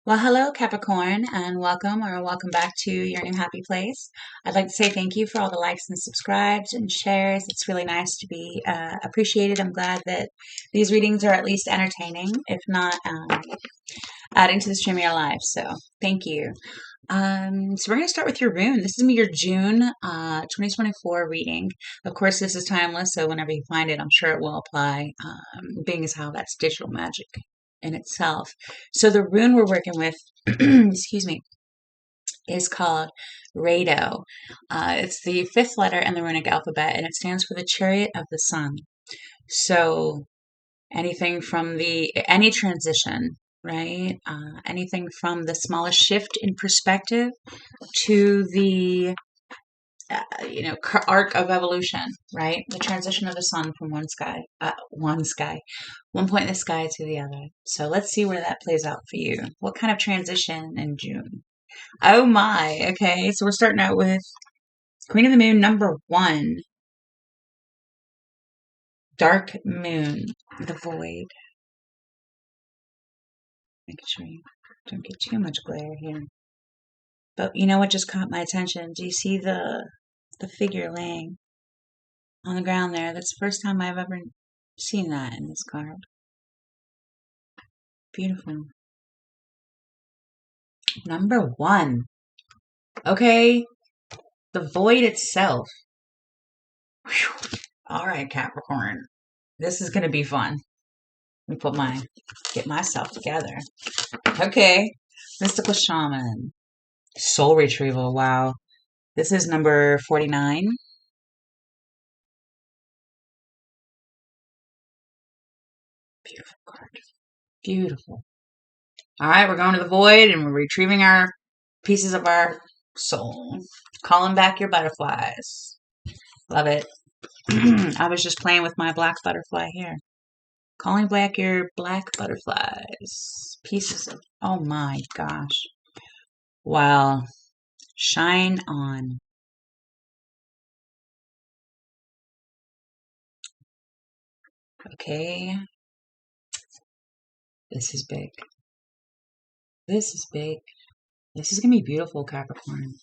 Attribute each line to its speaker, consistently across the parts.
Speaker 1: Well, hello, Capricorn, and welcome back to your new happy place. I'd like to say thank you for all the likes and subscribes and shares. It's really nice to be appreciated. I'm glad that these readings are at least entertaining, if not adding to the stream of your life. So, thank you. So we're going to start with your rune. This is going to be your June 2024 reading. Of course, this is timeless, so whenever you find it, I'm sure it will apply, being as how that's digital magic in itself. So the rune we're working with, excuse me, is called Rado. It's the fifth letter in the runic alphabet, and it stands for the chariot of the sun. So anything from any transition, right? Anything from the smallest shift in perspective to the arc of evolution, right? The transition of the sun from one point in the sky to the other. So let's see where that plays out for you. What kind of transition in June? Oh my, okay. So we're starting out with Queen of the Moon number 1. Dark Moon, the void. Making sure you don't get too much glare here. But you know what just caught my attention? Do you see the figure laying on the ground there? That's the first time I've ever seen that in this card. Beautiful. Number 1. Okay, the void itself. Whew. All right, Capricorn. This is going to be fun. Let me get myself together. Okay, Mystical Shaman. Soul Retrieval. Wow. This is number 49. Beautiful card. Beautiful. All right, we're going to the void and we're retrieving our pieces of our soul. Calling back your butterflies. Love it. I was just playing with my black butterfly here. Calling back your black butterflies. Pieces of, oh my gosh. Wow. Shine on. Okay. This is big. This is big. This is going to be beautiful, Capricorn.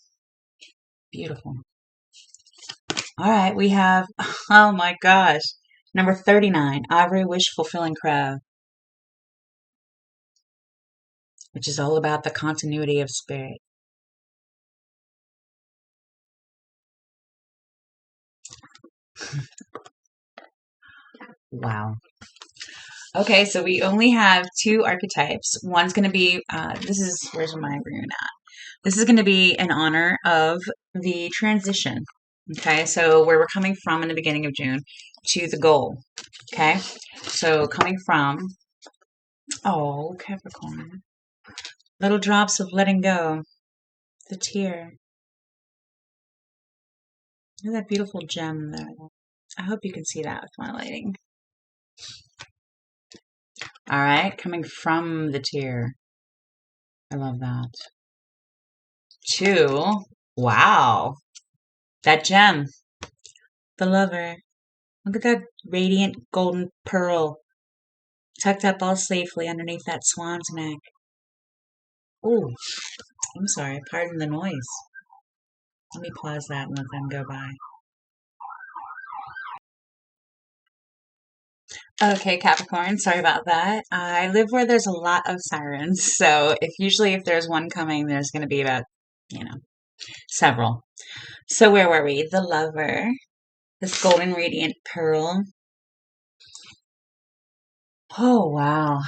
Speaker 1: Beautiful. All right, we have, oh my gosh, number 39, Ivory Wish Fulfilling Crow, which is all about the continuity of spirit. Wow. Okay, so we only have 2 archetypes. One's going to be, where's my rune at? This is going to be in honor of the transition. Okay, so where we're coming from in the beginning of June to the goal. Okay, so coming from, oh, Capricorn, little drops of letting go, the tear. Look at that beautiful gem there. I hope you can see that with my lighting. All right, coming from the tear. I love that. 2, wow, that gem, the lover. Look at that radiant golden pearl tucked up all safely underneath that swan's neck. Oh, I'm sorry, pardon the noise. Let me pause that and let them go by. Okay, Capricorn, sorry about that. I live where there's a lot of sirens, so if there's one coming, there's going to be about, several. So where were we? The lover, this golden radiant pearl. Oh, wow.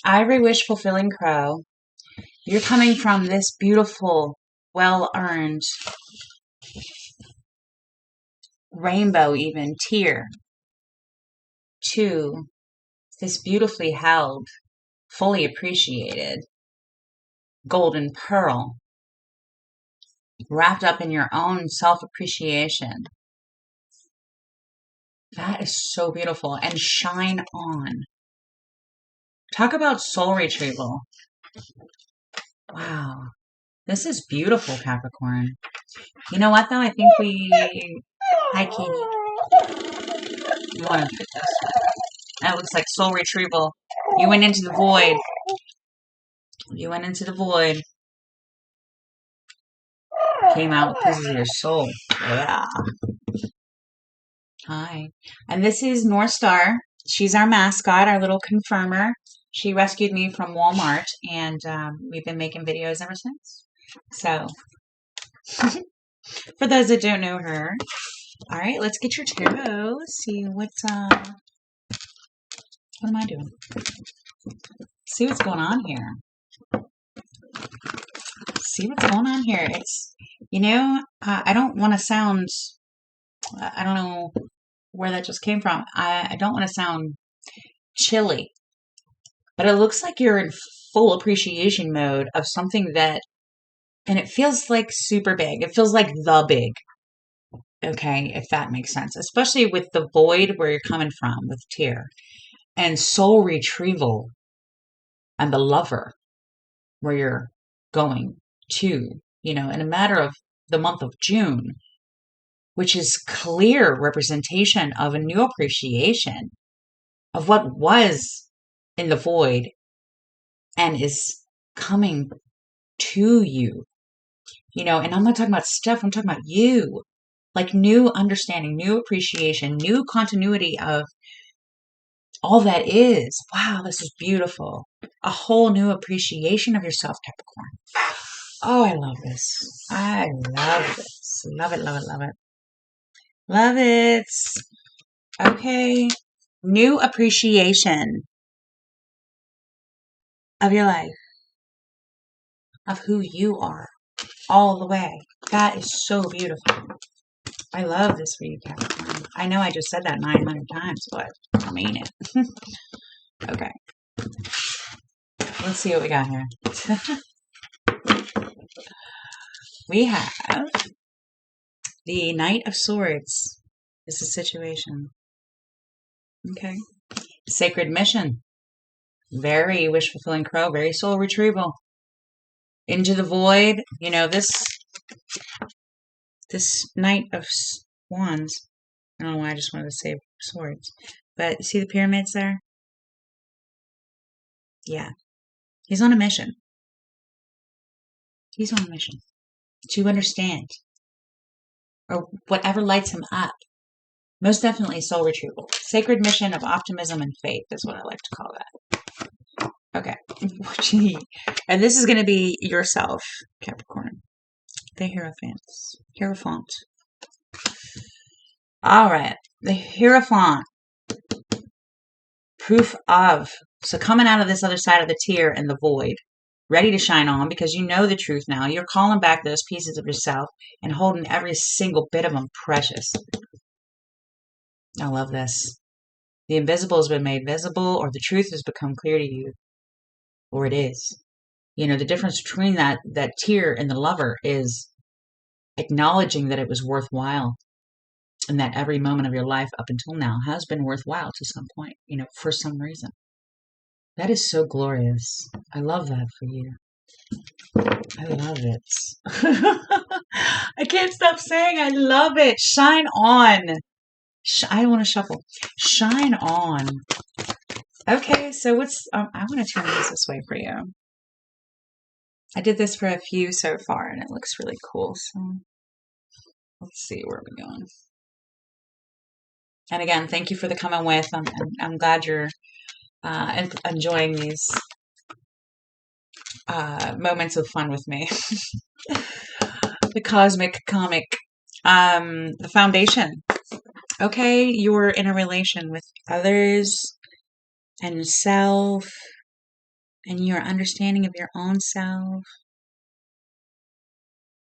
Speaker 1: Ivory Wish Fulfilling Crow. You're coming from this beautiful, well-earned rainbow even tear to this beautifully held, fully appreciated golden pearl wrapped up in your own self-appreciation. That is so beautiful. And shine on. Talk about soul retrieval. Wow. This is beautiful, Capricorn. You know what, though? I think hi, Kitty. You want to do this. That looks like soul retrieval. You went into the void. You went into the void, came out with pieces of your soul. Yeah. Hi. And this is North Star. She's our mascot, our little confirmer. She rescued me from Walmart, and we've been making videos ever since. So, for those that don't know her, all right, let's get your tarot. See what am I doing? See what's going on here. See what's going on here. It's, I don't want to sound, I don't know where that just came from. I don't want to sound chilly, but it looks like you're in full appreciation mode of something that, and it feels like super big. It feels like the big. Okay, if that makes sense, especially with the void where you're coming from with tear and soul retrieval and the lover where you're going to, in a matter of the month of June, which is clear representation of a new appreciation of what was in the void and is coming to you, and I'm not talking about stuff, I'm talking about you, like new understanding, new appreciation, new continuity of all that is. Wow, this is beautiful. A whole new appreciation of yourself, Capricorn. Oh, I love this. I love this. Love it, love it, love it. Love it. Okay. New appreciation of your life, of who you are, all the way. That is so beautiful. I love this for you, Capricorn. I know I just said that 900 times, but I mean it. Okay. Let's see what we got here. We have the Knight of Swords. This is a situation. Okay. Sacred mission. Very wish fulfilling crow, very soul retrieval. Into the void. This Knight of Wands. I don't know why I just wanted to say swords. But you see the pyramids there? Yeah. He's on a mission. He's on a mission to understand, or whatever lights him up. Most definitely soul retrieval. Sacred mission of optimism and faith is what I like to call that. Okay. And this is going to be yourself, Capricorn. The Hierophant. All right. The Hierophant. Proof of. So coming out of this other side of the tear and the void, ready to shine on because you know the truth now. You're calling back those pieces of yourself and holding every single bit of them precious. I love this. The invisible has been made visible, or the truth has become clear to you, or it is. The difference between that tear and the lover is acknowledging that it was worthwhile and that every moment of your life up until now has been worthwhile to some point, for some reason. That is so glorious. I love that for you. I love it. I can't stop saying I love it. Shine on. I want to shuffle. Shine on. Okay, so I want to turn this way for you. I did this for a few so far, and it looks really cool. So let's see where we're going. And again, thank you for the coming with. I'm glad you're enjoying these moments of fun with me. The cosmic comic. The foundation. Okay, you're in a relation with others and yourself and your understanding of your own self,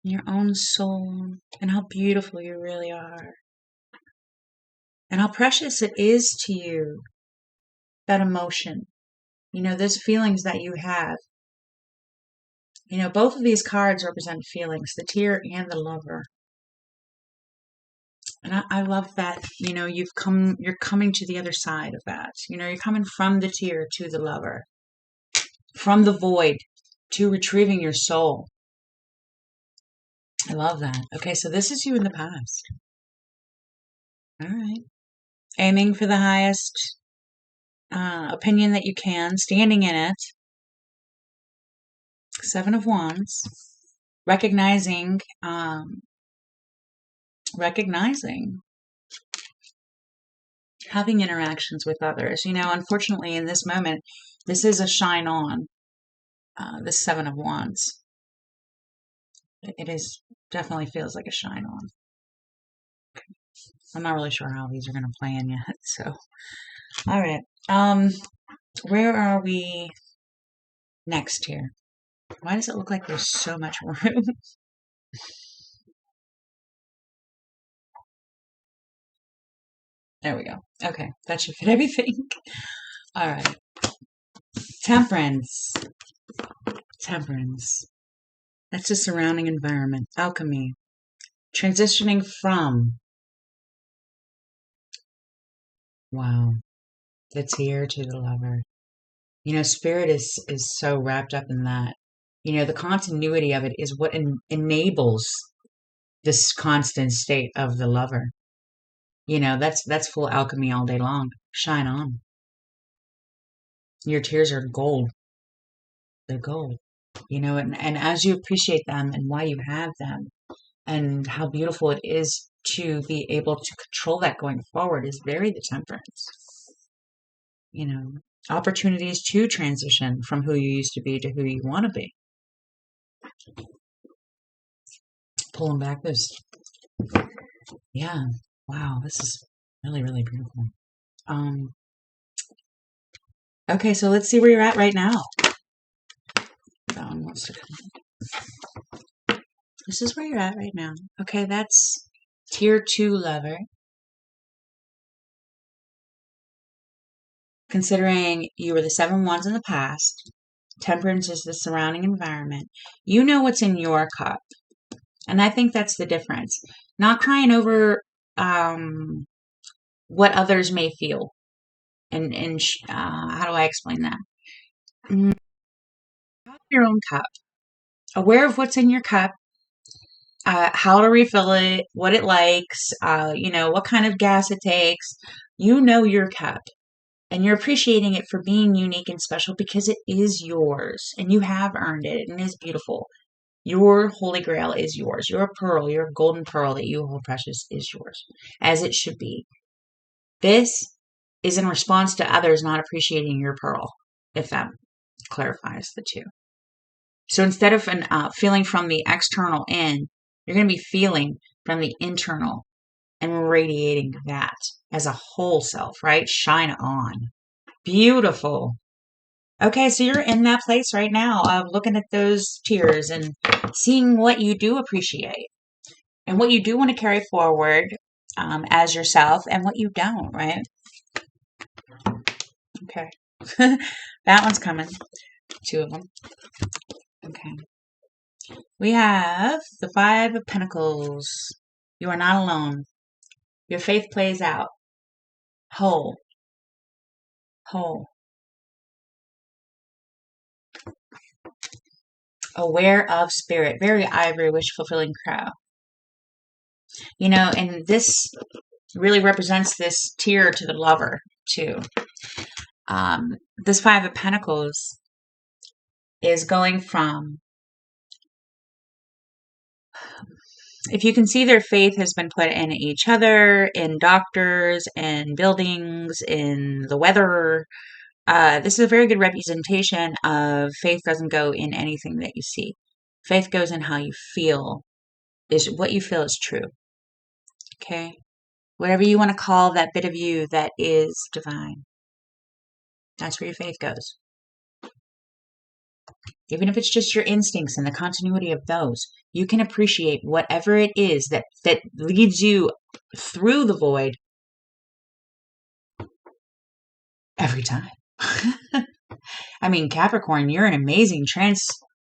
Speaker 1: your own soul, and how beautiful you really are. And how precious it is to you, that emotion, those feelings that you have. Both of these cards represent feelings, the tear and the lover. And I love that, you're coming to the other side of that. You're coming from the tear to the lover, from the void to retrieving your soul. I love that. Okay, so this is you in the past. All right. Aiming for the highest opinion that you can, standing in it. Seven of Wands. Recognizing, having interactions with others. Unfortunately, in this moment, this is a shine on, this Seven of Wands. It is definitely feels like a shine on. I'm not really sure how these are going to play in yet. So, all right. Where are we next here? Why does it look like there's so much room? There we go. Okay, that should fit everything. All right. Temperance. Temperance. That's the surrounding environment. Alchemy. Transitioning from. Wow. The tear to the lover. Spirit is so wrapped up in that. The continuity of it is what enables this constant state of the lover. That's full alchemy all day long. Shine on. Your tears are gold. They're gold. And as you appreciate them and why you have them and how beautiful it is to be able to control that going forward is very the temperance. Opportunities to transition from who you used to be to who you want to be. Pulling back this. Yeah. Wow. This is really, really beautiful. Okay, so let's see where you're at right now. That one wants to come. This is where you're at right now. Okay, that's tier 2 lover. Considering you were the 7 wands in the past, temperance is the surrounding environment. You know what's in your cup. And I think that's the difference. Not crying over what others may feel. And how do I explain that? Your own cup. Aware of what's in your cup. How to refill it, what it likes, what kind of gas it takes. You know your cup. And you're appreciating it for being unique and special because it is yours. And you have earned it. And it is beautiful. Your holy grail is yours. Your pearl, your golden pearl that you hold precious is yours. As it should be. This is in response to others not appreciating your pearl. If that clarifies the two. So instead of feeling from the external in, you're going to be feeling from the internal and radiating that as a whole self, right? Shine on. Beautiful. Okay, so you're in that place right now of looking at those tears and seeing what you do appreciate and what you do want to carry forward as yourself and what you don't, right? Okay. That one's coming. 2 of them. Okay. We have the 5 of Pentacles. You are not alone. Your faith plays out. Whole. Whole. Aware of spirit. Very ivory, wish-fulfilling crow. And this really represents this tear to the lover, too. This 5 of Pentacles is going from, if you can see, their faith has been put in each other, in doctors, in buildings, in the weather. This is a very good representation of faith doesn't go in anything that you see. Faith goes in how you feel, is what you feel is true. Okay? Whatever you want to call that bit of you that is divine. That's where your faith goes. Even if it's just your instincts and the continuity of those, you can appreciate whatever it is that leads you through the void every time. I mean, Capricorn, you're an amazing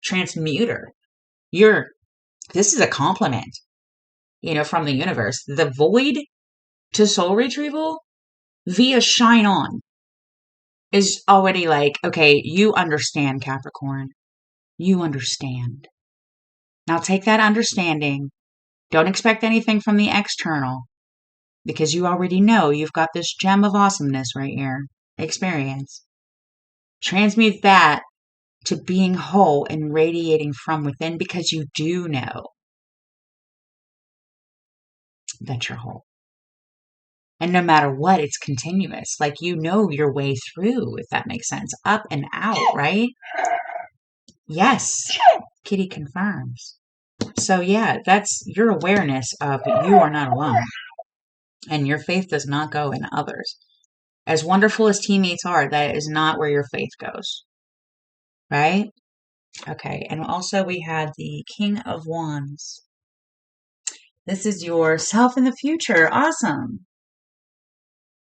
Speaker 1: transmuter. This is a compliment, from the universe. The void to soul retrieval via shine on is already like, okay, you understand, Capricorn. You understand. Now take that understanding. Don't expect anything from the external because you already know you've got this gem of awesomeness right here. Experience. Transmute that to being whole and radiating from within, because you do know that you're whole. And no matter what, it's continuous. Like, you know your way through, if that makes sense. Up and out, right? Yes. Kitty confirms. So yeah, that's your awareness of you are not alone. And your faith does not go in others. As wonderful as teammates are, that is not where your faith goes. Right? Okay. And also we had the King of Wands. This is your self in the future. Awesome.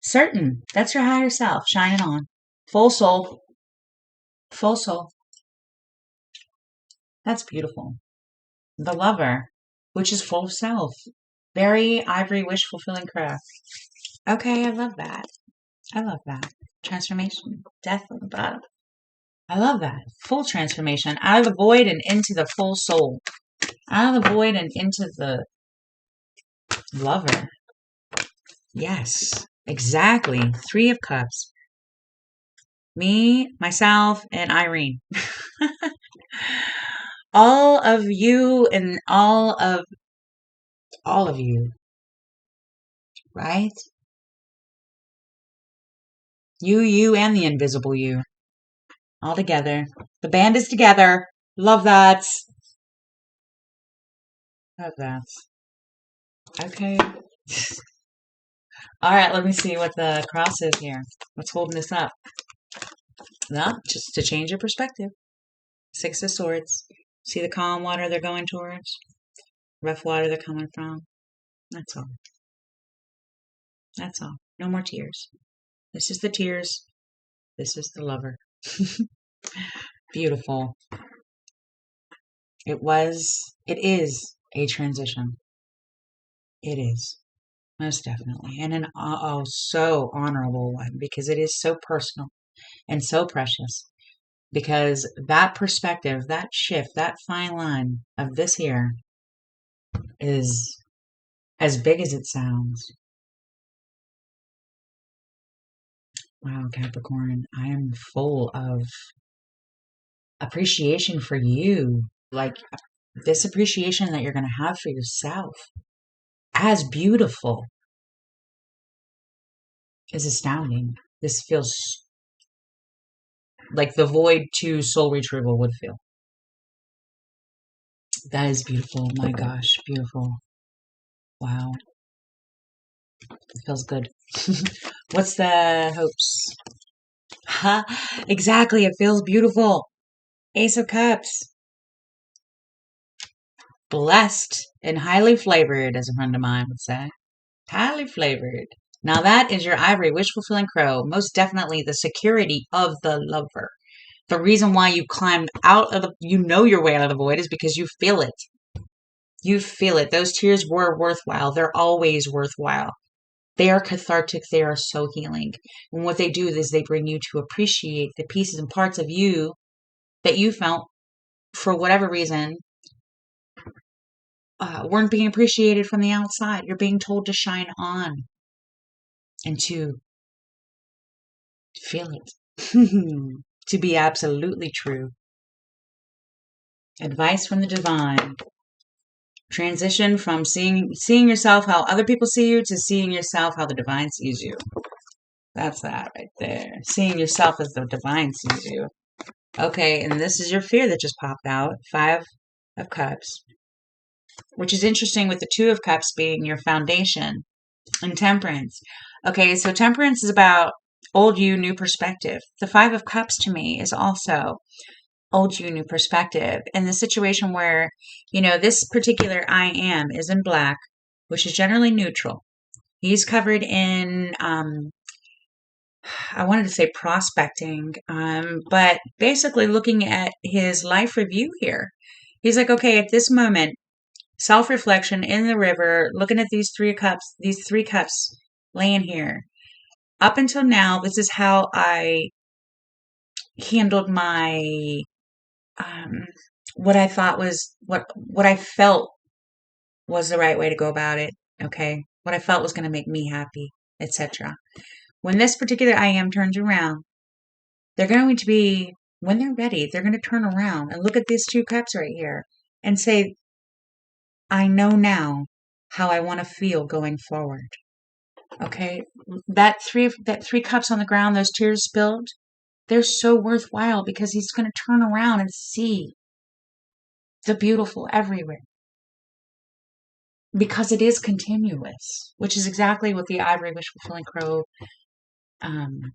Speaker 1: Certain. That's your higher self shining on. Full soul. Full soul. That's beautiful. The Lover, which is full self. Very ivory wish fulfilling craft. Okay, I love that. I love that. Transformation. Death on the bottom. I love that. Full transformation. Out of the void and into the full soul. Out of the void and into the Lover. Yes, exactly. 3 of Cups. Me, myself, and Irene. All of you and all of you, right? You, and the invisible you. All together. The band is together. Love that. Love that. Okay. All right, let me see what the cross is here. What's holding this up? No, just to change your perspective. 6 of Swords. See the calm water they're going towards? Rough water they're coming from? That's all. That's all. No more tears. This is the tears. This is the Lover. Beautiful. It is a transition. It is. Most definitely. And an so honorable one, because it is so personal and so precious. Because that perspective, that shift, that fine line of this here is as big as it sounds. Wow, Capricorn, I am full of appreciation for you. Like, this appreciation that you're going to have for yourself, as beautiful, is astounding. This feels like the void to soul retrieval would feel. That is beautiful. My gosh, beautiful. Wow. It feels good. What's the hopes? Ha! Exactly. It feels beautiful. Ace of Cups. Blessed and highly flavored, as a friend of mine would say. Highly flavored. Now that is your ivory wish fulfilling crow. Most definitely the security of the Lover. The reason why you climbed out of your way out of the void is because you feel it. You feel it. Those tears were worthwhile. They're always worthwhile. They are cathartic. They are so healing. And what they do is they bring you to appreciate the pieces and parts of you that you felt, for whatever reason, weren't being appreciated from the outside. You're being told to shine on and to feel it. To be absolutely true. Advice from the divine. Transition from seeing yourself how other people see you to seeing yourself how the divine sees you. That's that right there. Seeing yourself as the divine sees you. Okay, and this is your fear that just popped out. 5 of Cups. Which is interesting with the 2 of Cups being your foundation. And Temperance. Okay, so Temperance is about old you, new perspective. The 5 of Cups to me is also old you, new perspective. In the situation where, this particular I am is in black, which is generally neutral. He's covered in, I wanted to say prospecting, but basically looking at his life review here. He's like, okay, at this moment, self-reflection in the river, looking at these 3 cups laying here. Up until now, this is how I handled my, what I thought was, what I felt was the right way to go about it. Okay. What I felt was going to make me happy, etc. When this particular I am turns around, they're going to be when they're ready, they're going to turn around and look at these two cups right here and say, I know now how I want to feel going forward. Okay? That three cups on the ground, those tears spilled, they're so worthwhile because he's going to turn around and see the beautiful everywhere. Because it is continuous, which is exactly what the Ivory Wish Fulfilling Crow um,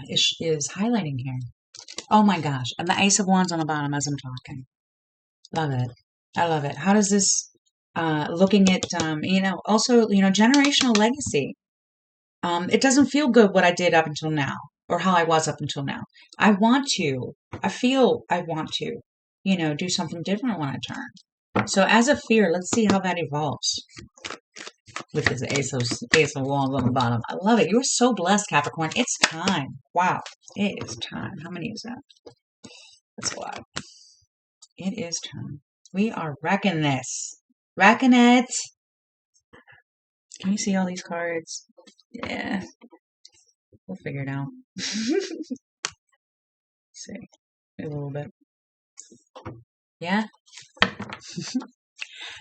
Speaker 1: is highlighting here. Oh my gosh. And the Ace of Wands on the bottom as I'm talking. Love it. I love it. How does this, looking at, also, generational legacy. It doesn't feel good what I did up until now or how I was up until now. I feel I want to, do something different when I turn. So as a fear, let's see how that evolves with this Ace of Wands on the bottom. I love it. You're so blessed, Capricorn. It's time. Wow. It is time. How many is that? That's a lot. It is time. We are wrecking this. Wrecking it. Can you see all these cards? Yeah. We'll figure it out. See. A little bit. Yeah?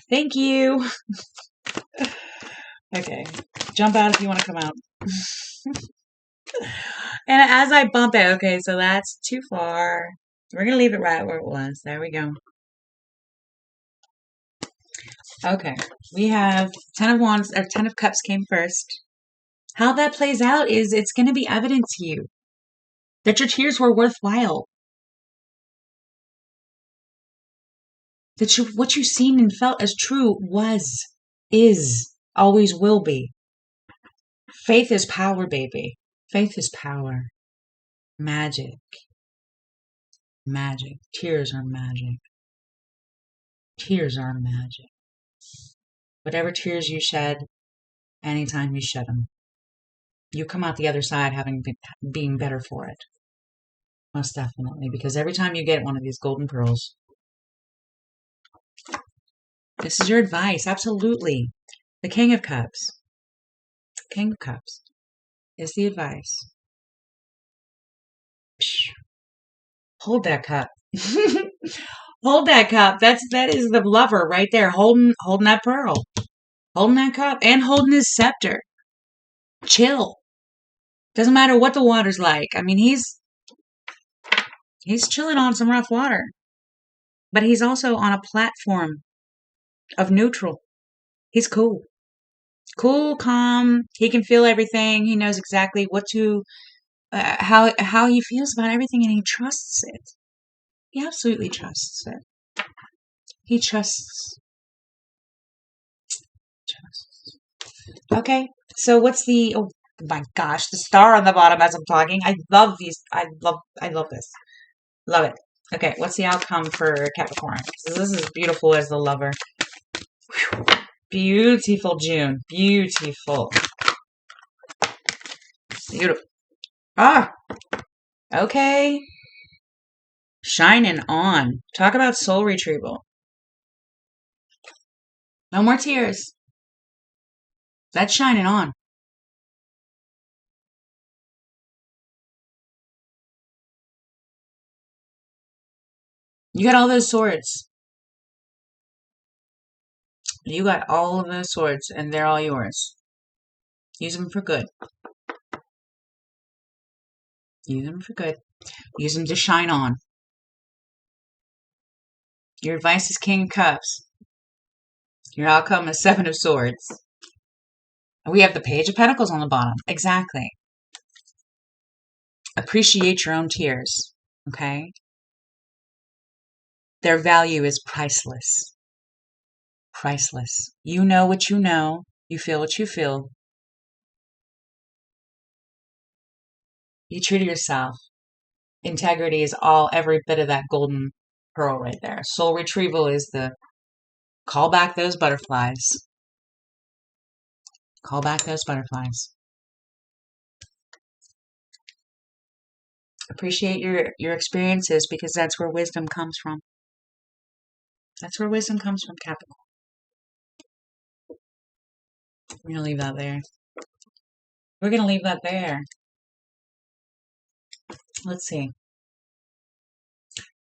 Speaker 1: Thank you. Okay. Jump out if you want to come out. And as I bump it, okay, so that's too far. We're going to leave it right where it was. There we go. Okay. We have 10 of Wands, or 10 of Cups came first. How that plays out is it's going to be evident to you that your tears were worthwhile. That what you've seen and felt as true was, is, always will be. Faith is power, baby. Faith is power. Magic. Magic. Tears are magic. Tears are magic. Whatever tears you shed, anytime you shed them, you come out the other side being better for it. Most definitely. Because every time you get one of these golden pearls, this is your advice. Absolutely. The King of Cups. King of Cups is the advice. Hold that cup. Hold that cup. That is the lover right there, holding that pearl, holding that cup, and holding his scepter. Chill. Doesn't matter what the water's like. I mean, he's chilling on some rough water, but he's also on a platform of neutral. He's cool, calm. He can feel everything. He knows exactly what to, how he feels about everything, and he trusts it. He absolutely trusts it. He trusts. Okay, so what's the, oh my gosh, the star on the bottom as I'm talking. I love these. I love this. Love it. Okay, what's the outcome for Capricorn? So this is beautiful as the lover. Whew. Beautiful June. Beautiful. Beautiful. Ah, okay. Shining on. Talk about soul retrieval. No more tears. That's shining on. You got all those swords. You got all of those swords, and they're all yours. Use them for good. Use them for good. Use them to shine on. Your advice is King of Cups. Your outcome is Seven of Swords. We have the Page of Pentacles on the bottom. Exactly. Appreciate your own tears. Okay? Their value is priceless. Priceless. You know what you know. You feel what you feel. Be true to yourself. Integrity is every bit of that golden pearl right there. Soul retrieval is the call back those butterflies. Call back those butterflies. Appreciate your experiences because that's where wisdom comes from. That's where wisdom comes from, Capricorn. We're going to leave that there. We're going to leave that there. Let's see.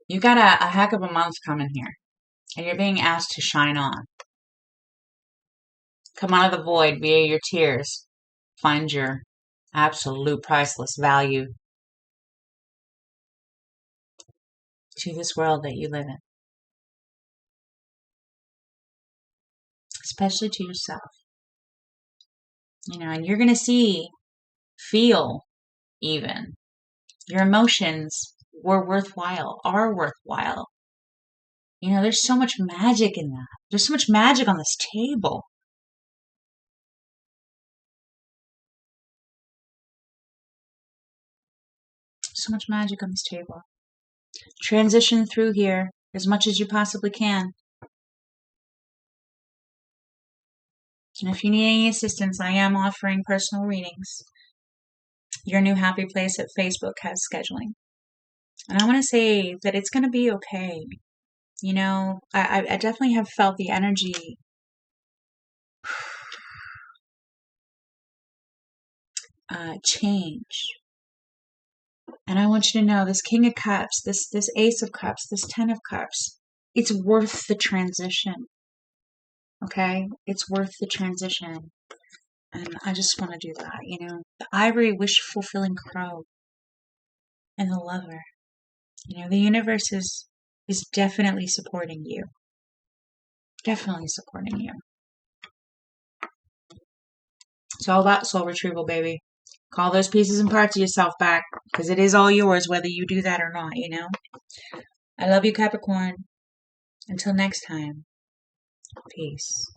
Speaker 1: You got a heck of a month coming here, and you're being asked to shine on. Come out of the void via your tears. Find your absolute priceless value to this world that you live in, especially to yourself. And you're going to see, feel even, your emotions are worthwhile. There's so much magic in that. There's so much magic on this table. So much magic on this table. Transition through here as much as you possibly can. And if you need any assistance, I am offering personal readings. Your New Happy Place at Facebook has scheduling. And I want to say that it's going to be okay. I definitely have felt the energy change. And I want you to know this King of Cups, this Ace of Cups, this Ten of Cups, it's worth the transition. Okay? It's worth the transition. And I just want to do that, The ivory wish-fulfilling crow and the lover. The universe is definitely supporting you. Definitely supporting you. It's all about soul retrieval, baby. Call those pieces and parts of yourself back, because it is all yours, whether you do that or not, I love you, Capricorn. Until next time, peace.